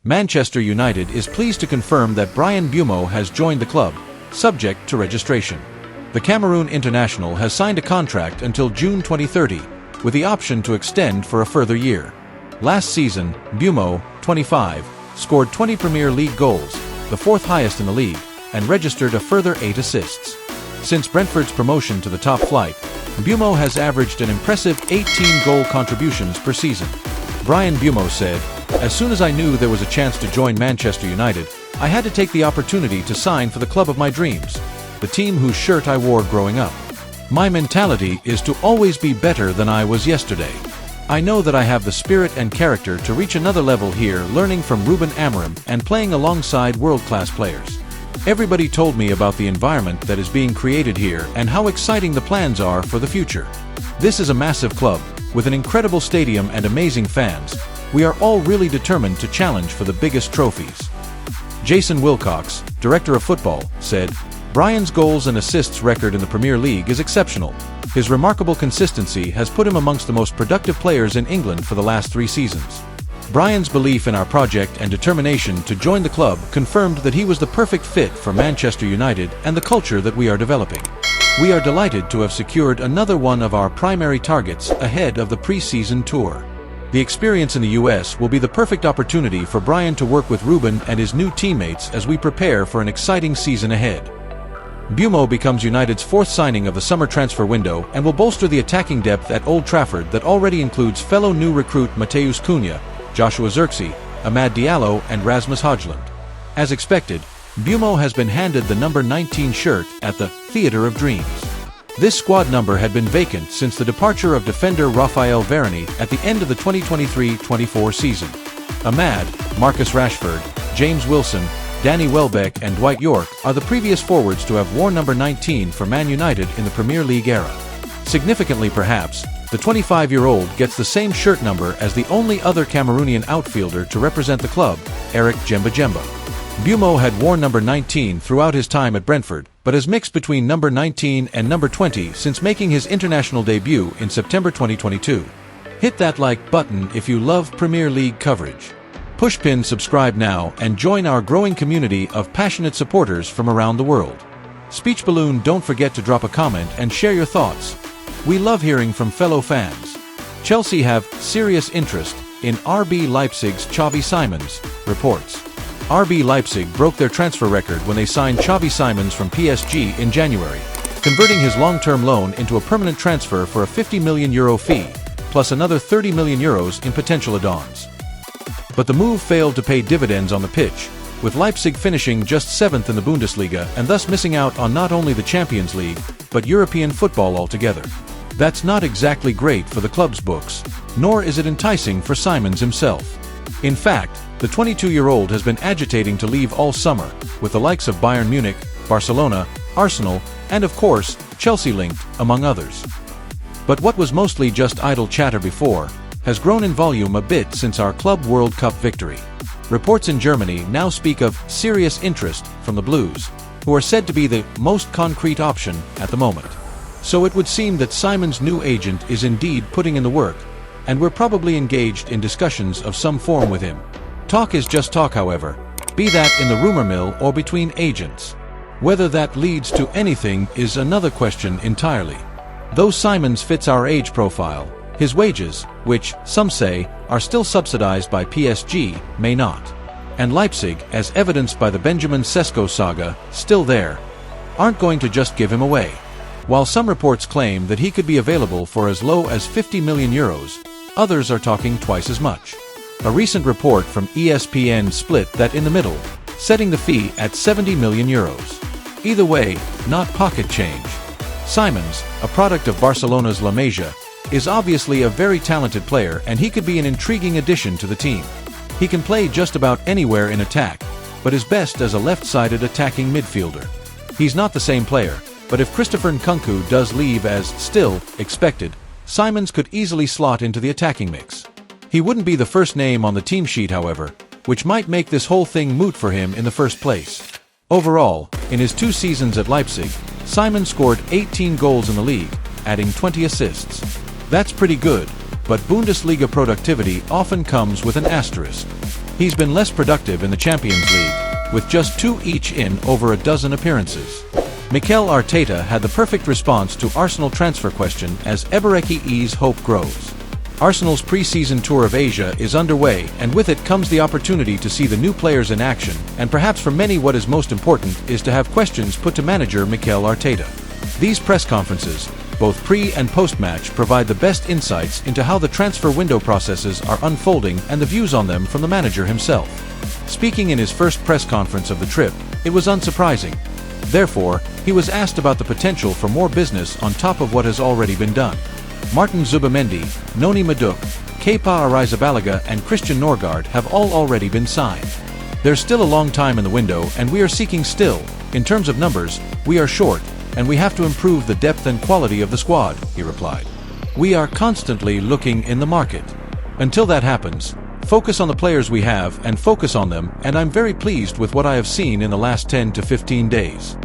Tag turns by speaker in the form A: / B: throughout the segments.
A: Manchester United is pleased to confirm that Bryan MBEUMO has joined the club, subject to registration. The Cameroon international has signed a contract until June 2030, with the option to extend for a further year. Last season, MBEUMO, 25, scored 20 Premier League goals, the fourth highest in the league, and registered a further 8 assists. Since Brentford's promotion to the top flight, MBEUMO has averaged an impressive 18 goal contributions per season. Bryan MBEUMO said, "As soon as I knew there was a chance to join Manchester United, I had to take the opportunity to sign for the club of my dreams, the team whose shirt I wore growing up. My mentality is to always be better than I was yesterday. I know that I have the spirit and character to reach another level here, learning from Ruben Amorim and playing alongside world-class players. Everybody told me about the environment that is being created here and how exciting the plans are for the future. This is a massive club, with an incredible stadium and amazing fans. We are all really determined to challenge for the biggest trophies." Jason Wilcox, director of football, said, "Bryan's goals and assists record in the Premier League is exceptional. His remarkable consistency has put him amongst the most productive players in England for the last 3 seasons. Bryan's belief in our project and determination to join the club confirmed that he was the perfect fit for Manchester United and the culture that we are developing. We are delighted to have secured another one of our primary targets ahead of the pre-season tour. The experience in the US will be the perfect opportunity for Bryan to work with Ruben and his new teammates as we prepare for an exciting season ahead." MBEUMO becomes United's 4th signing of the summer transfer window and will bolster the attacking depth at Old Trafford that already includes fellow new recruit Matheus Cunha, Joshua Zirkzee, Amad Diallo and Rasmus Højlund. As expected, MBEUMO has been handed the number 19 shirt at the Theatre of Dreams. This squad number had been vacant since the departure of defender Raphael Varane at the end of the 2023-24 season. Amad, Marcus Rashford, James Wilson, Danny Welbeck and Dwight Yorke are the previous forwards to have worn number 19 for Man United in the Premier League era. Significantly perhaps, the 25-year-old gets the same shirt number as the only other Cameroonian outfielder to represent the club, Eric Djemba Djemba. MBEUMO had worn number 19 throughout his time at Brentford, but has mixed between number 19 and number 20 since making his international debut in September 2022. Hit that like button if you love Premier League coverage. Pushpin subscribe now and join our growing community of passionate supporters from around the world. Speech Balloon, don't forget to drop a comment and share your thoughts. We love hearing from fellow fans. Chelsea have serious interest in RB Leipzig's Xavi Simons, reports. RB Leipzig broke their transfer record when they signed Xavi Simons from PSG in January, converting his long-term loan into a permanent transfer for a €50 million fee, plus another €30 million in potential add-ons. But the move failed to pay dividends on the pitch, with Leipzig finishing just 7th in the Bundesliga and thus missing out on not only the Champions League, but European football altogether. That's not exactly great for the club's books, nor is it enticing for Simons himself. In fact, the 22-year-old has been agitating to leave all summer, with the likes of Bayern Munich, Barcelona, Arsenal, and of course, Chelsea linked, among others. But what was mostly just idle chatter before, has grown in volume a bit since our Club World Cup victory. Reports in Germany now speak of serious interest from the Blues, who are said to be the most concrete option at the moment. So it would seem that Simons' new agent is indeed putting in the work, and we're probably engaged in discussions of some form with him. Talk is just talk, however, be that in the rumor mill or between agents. Whether that leads to anything is another question entirely. Though Simons fits our age profile, his wages, which, some say, are still subsidized by PSG, may not. And Leipzig, as evidenced by the Benjamin Sesko saga, still there, aren't going to just give him away. While some reports claim that he could be available for as low as €50 million, others are talking twice as much. A recent report from ESPN split that in the middle, setting the fee at €70 million. Either way, not pocket change. Simons, a product of Barcelona's La Masia, is obviously a very talented player and he could be an intriguing addition to the team. He can play just about anywhere in attack, but is best as a left-sided attacking midfielder. He's not the same player, but if Christopher Nkunku does leave as still expected, Simons could easily slot into the attacking mix. He wouldn't be the first name on the team sheet, however, which might make this whole thing moot for him in the first place. Overall, in his 2 seasons at Leipzig, Simons scored 18 goals in the league, adding 20 assists. That's pretty good, but Bundesliga productivity often comes with an asterisk. He's been less productive in the Champions League, with just 2 each in over a dozen appearances. Mikel Arteta had the perfect response to Arsenal transfer question as Eberechi's hope grows. Arsenal's pre-season tour of Asia is underway, and with it comes the opportunity to see the new players in action, and perhaps for many what is most important is to have questions put to manager Mikel Arteta. These press conferences, both pre- and post-match, provide the best insights into how the transfer window processes are unfolding and the views on them from the manager himself. Speaking in his first press conference of the trip, it was unsurprising. Therefore, he was asked about the potential for more business on top of what has already been done. Martin Zubimendi, Noni Madueke, Kepa Arrizabalaga and Christian Norgard have all already been signed. There's still a long time in the window and we are seeking still. In terms of numbers, we are short, and we have to improve the depth and quality of the squad, he replied. We are constantly looking in the market. Until that happens, focus on the players we have and focus on them, and I'm very pleased with what I have seen in the last 10 to 15 days.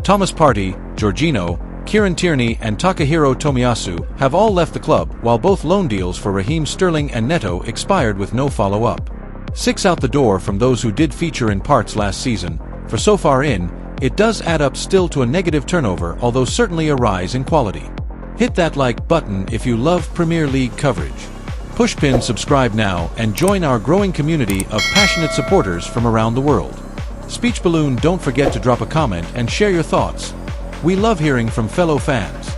A: Thomas Partey, Jorginho, Kieran Tierney and Takahiro Tomiyasu have all left the club, while both loan deals for Raheem Sterling and Neto expired with no follow-up. 6 out the door from those who did feature in parts last season. For so far in, it does add up still to a negative turnover, although certainly a rise in quality. Hit that like button if you love Premier League coverage. Pushpin subscribe now and join our growing community of passionate supporters from around the world. Speech Balloon, don't forget to drop a comment and share your thoughts. We love hearing from fellow fans.